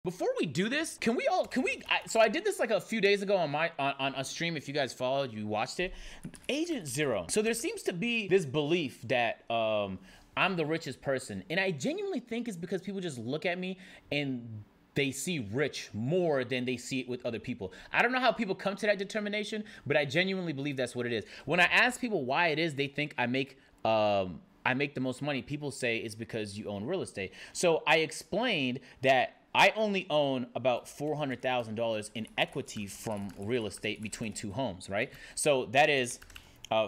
Before we do this, so I did this like a few days ago on a stream. If you guys followed, you watched it. Agent Zero. So there seems to be this belief that I'm the richest person. And I genuinely think it's because people just look at me and they see rich more than they see it with other people. I don't know how people come to that determination, but I genuinely believe that's what it is. When I ask people why it is they think I make the most money, people say it's because you own real estate. So I explained that I only own about $400,000 in equity from real estate between two homes, right? So that is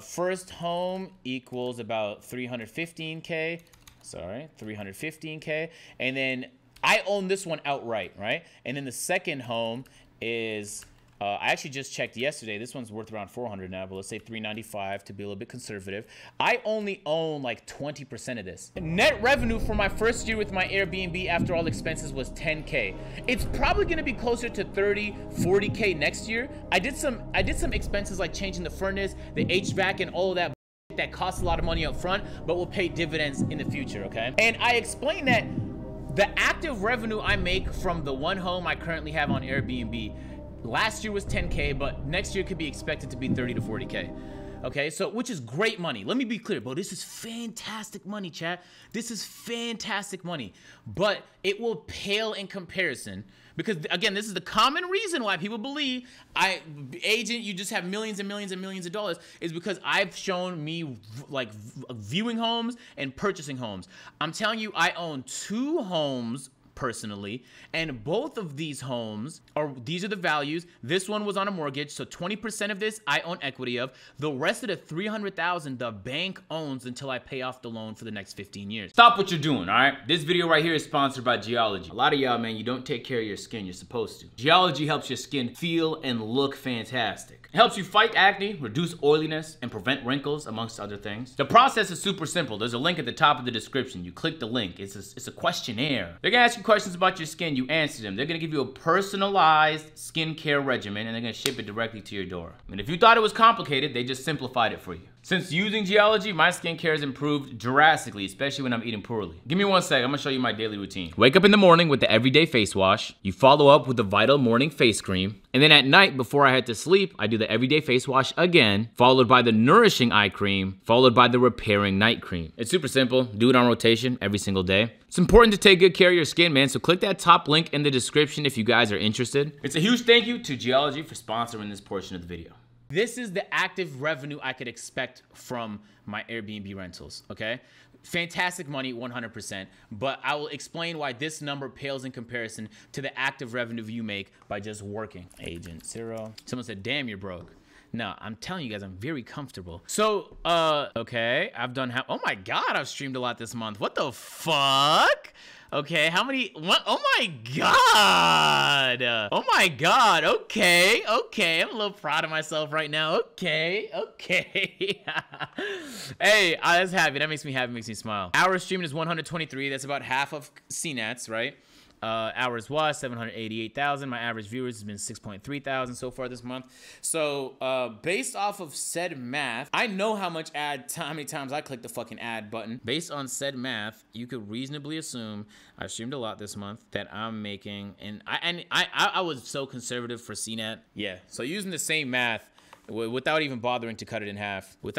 first home equals about 315K, sorry, 315K. And then I own this one outright, right? And then the second home is, I actually just checked yesterday. This one's worth around 400 now, but let's say 395 to be a little bit conservative. I only own like 20% of this. Net revenue for my first year with my Airbnb after all expenses was 10K. It's probably gonna be closer to 30, 40K next year. I did some expenses like changing the furnace, the HVAC, and all of that costs a lot of money up front, but will pay dividends in the future, okay? And I explained that the active revenue I make from the one home I currently have on Airbnb last year was 10K, but next year could be expected to be 30 to 40K. Okay, so which is great money. Let me be clear, bro. This is fantastic money, chat. This is fantastic money, but it will pale in comparison because, again, this is the common reason why people believe agent, you just have millions and millions and millions of dollars, is because I've shown me like viewing homes and purchasing homes. I'm telling you, I own 2 homes personally, and both of these homes these are the values. This one was on a mortgage, so 20% of this I own equity of. The rest of the 300,000 the bank owns until I pay off the loan for the next 15 years. Stop what you're doing, all right? This video right here is sponsored by Geologie. A lot of y'all, man, you don't take care of your skin. You're supposed to. Geologie helps your skin feel and look fantastic. It helps you fight acne, reduce oiliness, and prevent wrinkles, amongst other things. The process is super simple. There's a link at the top of the description. You click the link. It's a questionnaire. They're gonna ask you questions about your skin. You answer them. They're gonna give you a personalized skincare regimen, and they're gonna ship it directly to your door. And if you thought it was complicated, they just simplified it for you. Since using Geologie, my skincare has improved drastically, especially when I'm eating poorly. Give me one sec, I'm gonna show you my daily routine. Wake up in the morning with the everyday face wash. You follow up with the Vital Morning Face Cream. And then at night, before I head to sleep, I do the everyday face wash again, followed by the Nourishing Eye Cream, followed by the Repairing Night Cream. It's super simple. Do it on rotation every single day. It's important to take good care of your skin, man, so click that top link in the description if you guys are interested. It's a huge thank you to Geologie for sponsoring this portion of the video. This is the active revenue I could expect from my Airbnb rentals, okay? Fantastic money, 100%, but I will explain why this number pales in comparison to the active revenue you make by just working. Agent Zero. Someone said, damn, you're broke. No, I'm telling you guys, I'm very comfortable. So, okay, I've done oh my God, I've streamed a lot this month. What the fuck? Okay, how many, what? Oh my God. Oh my God, okay, I'm a little proud of myself right now. Okay. Hey, that's happy, that makes me happy, makes me smile. Hours streamed is 123, that's about half of CNET's, right? Hours watched 788,000. My average viewers has been 6.3 thousand so far this month. So based off of said math, I know how many times I click the fucking ad button. Based on said math, you could reasonably assume I streamed a lot this month that I'm making, and I was so conservative for CNET. Yeah. So using the same math without even bothering to cut it in half, is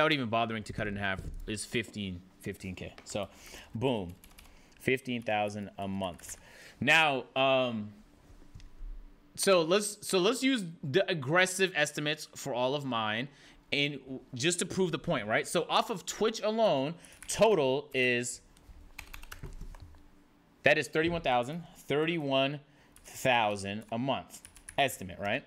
15K. So boom, 15,000 a month. Now, so let's use the aggressive estimates for all of mine, and just to prove the point, right? So off of Twitch alone, total is 31,000 a month estimate, right?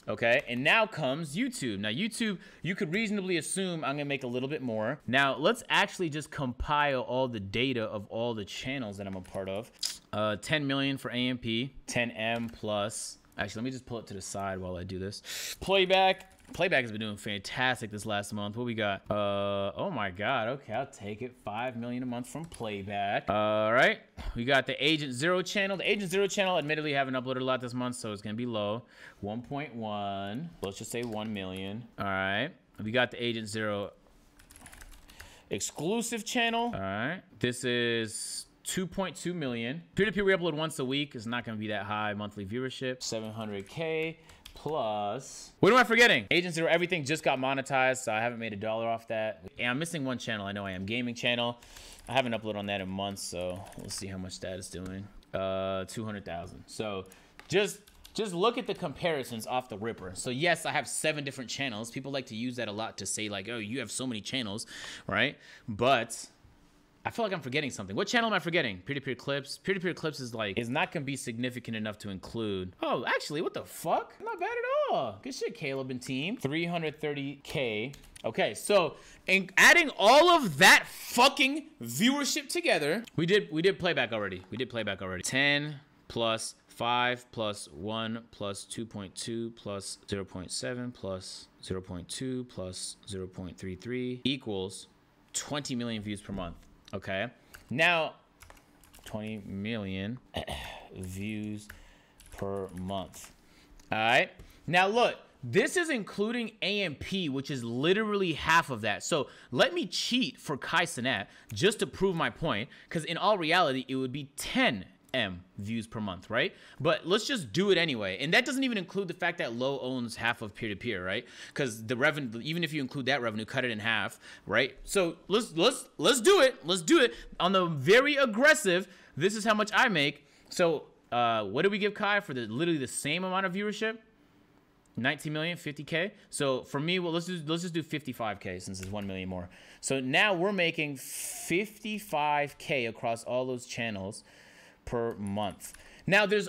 Okay, and now comes YouTube. Now YouTube, you could reasonably assume I'm gonna make a little bit more. Now let's actually just compile all the data of all the channels that I'm a part of. 10 million for AMP, 10M plus. Actually, let me just pull it to the side while I do this. Playback has been doing fantastic this last month. What we got? Oh my God, okay, I'll take it. 5 million a month from Playback. All right, we got the Agent Zero channel. The Agent Zero channel, admittedly, haven't uploaded a lot this month, so it's gonna be low. 1.1, let's just say 1 million. All right, we got the Agent Zero exclusive channel. All right, this is 2.2 million. Peer-to-peer we upload once a week. It's not gonna be that high monthly viewership. 700K plus. What am I forgetting? Agent Zero Everything just got monetized, so I haven't made $1 off that. And I'm missing one channel. I know I am. Gaming channel. I haven't uploaded on that in months, so we'll see how much that is doing. 200,000. So just look at the comparisons off the ripper. So yes, I have 7 different channels. People like to use that a lot to say like, oh, you have so many channels, right? But I feel like I'm forgetting something. What channel am I forgetting? Peer-to-peer clips. Peer-to-peer clips is not gonna be significant enough to include. Oh, actually, what the fuck? Not bad at all. Good shit, Caleb and team. 330K. Okay, so in adding all of that fucking viewership together, we did playback already. 10 plus 5 plus 1 plus 2.2 plus 0.7 plus 0.2 plus 0.33 equals 20 million views per month. Okay, now 20 million views per month. All right, now look, this is including AMP, which is literally half of that. So let me cheat for Kai Cenat just to prove my point, because in all reality, it would be 10 views per month, right? But let's just do it anyway. And that doesn't even include the fact that Low owns half of peer-to-peer, right? Because the revenue, even if you include that revenue, cut it in half, right? So let's do it. Let's do it on the very aggressive. This is how much I make. So what did we give Kai for literally the same amount of viewership? 19 million, 50K. So for me, well, let's just do 55K since it's 1 million more. So now we're making 55K across all those channels per month. Now there's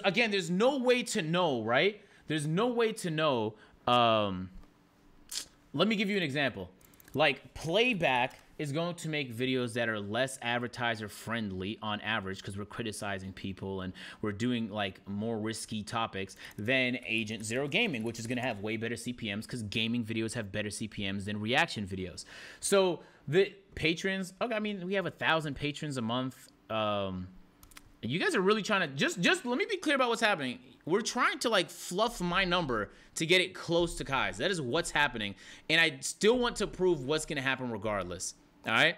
no way to know, right? There's no way to know. Let me give you an example. Like playback is going to make videos that are less advertiser friendly on average because we're criticizing people and we're doing like more risky topics than Agent Zero Gaming, which is going to have way better CPMs because gaming videos have better CPMs than reaction videos. So the patrons, okay, I mean, we have 1,000 patrons a month. You guys are really trying to just let me be clear about what's happening. We're trying to like fluff my number to get it close to Kai's. That is what's happening. And I still want to prove what's going to happen regardless. All right.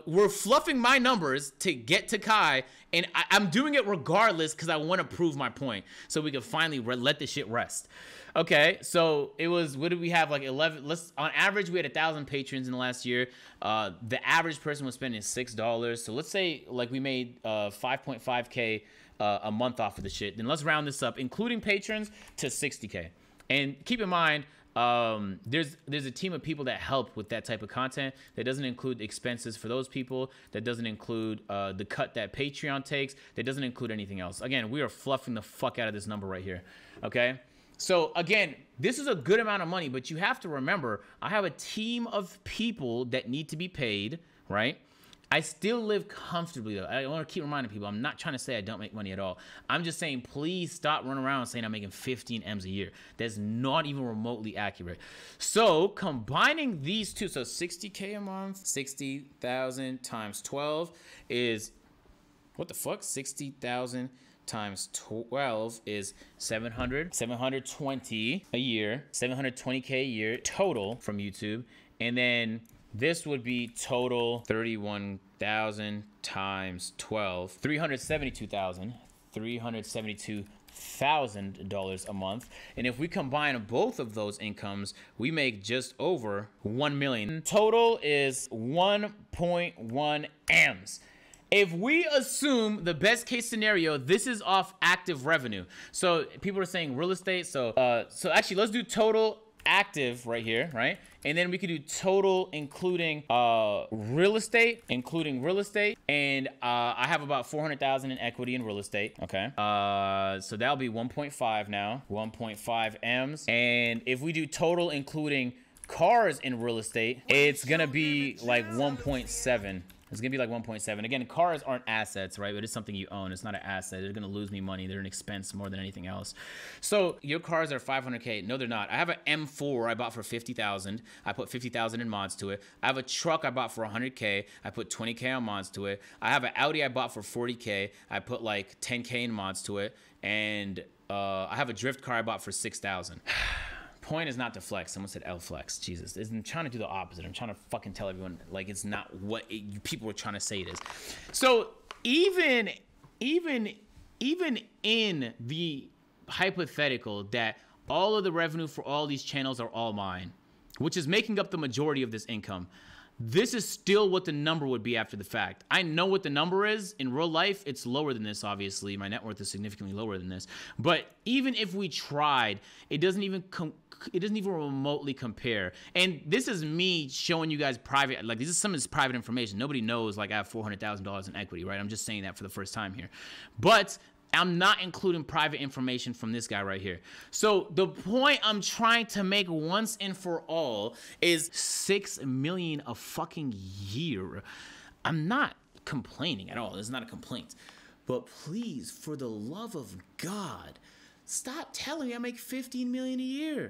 We're fluffing my numbers to get to Kai, and I'm doing it regardless because I want to prove my point so we can finally let this shit rest. Okay, so it was, what did we have, like 11, on average we had 1,000 patrons in the last year. The average person was spending $6, so let's say like we made 5.5K a month off of the shit. Then let's round this up, including patrons, to 60K. And keep in mind, there's a team of people that help with that type of content. That doesn't include expenses for those people. That doesn't include the cut that Patreon takes. That doesn't include anything else. Again, we are fluffing the fuck out of this number right here. Okay, so again, this is a good amount of money, but you have to remember, I have a team of people that need to be paid, right? I still live comfortably though. I want to keep reminding people, I'm not trying to say I don't make money at all. I'm just saying, please stop running around saying I'm making 15 M's a year. That's not even remotely accurate. So combining these two, so 60K a month, 60,000 times 12 is, what the fuck? 60,000 times 12 is 720 a year, 720K a year total from YouTube. And then this would be total 31,000 times 12, $372,000 a month. And if we combine both of those incomes, we make just over 1 million. Total is 1.1 M's. If we assume the best case scenario, this is off active revenue. So people are saying real estate. So actually let's do total active right here, right? And then we could do total including real estate, and I have about 400,000 in equity in real estate. Okay, so that'll be 1.5 now, 1.5 M's. And if we do total including cars in real estate, it's gonna be like 1.7. It's gonna be like 1.7. Again, cars aren't assets, right? But it's something you own. It's not an asset. They're gonna lose me money. They're an expense more than anything else. So your cars are 500K. No, they're not. I have an M4 I bought for 50,000. I put 50,000 in mods to it. I have a truck I bought for 100K. I put 20K on mods to it. I have an Audi I bought for 40K. I put like 10K in mods to it. And I have a drift car I bought for 6,000. Point is not to flex. Someone said L flex. Jesus, I'm trying to do the opposite. I'm trying to fucking tell everyone like it's not what people were trying to say it is. So even even even in the hypothetical that all of the revenue for all these channels are all mine, which is making up the majority of this income, this is still what the number would be after the fact. I know what the number is. In real life, it's lower than this, obviously. My net worth is significantly lower than this. But even if we tried, it doesn't even remotely compare. And this is me showing you guys private, like this is some of this private information. Nobody knows like I have $400,000 in equity, right? I'm just saying that for the first time here. But I'm not including private information from this guy right here. So the point I'm trying to make once and for all is 6 million a fucking year. I'm not complaining at all. This is not a complaint. But please, for the love of God, stop telling me I make 15 million a year.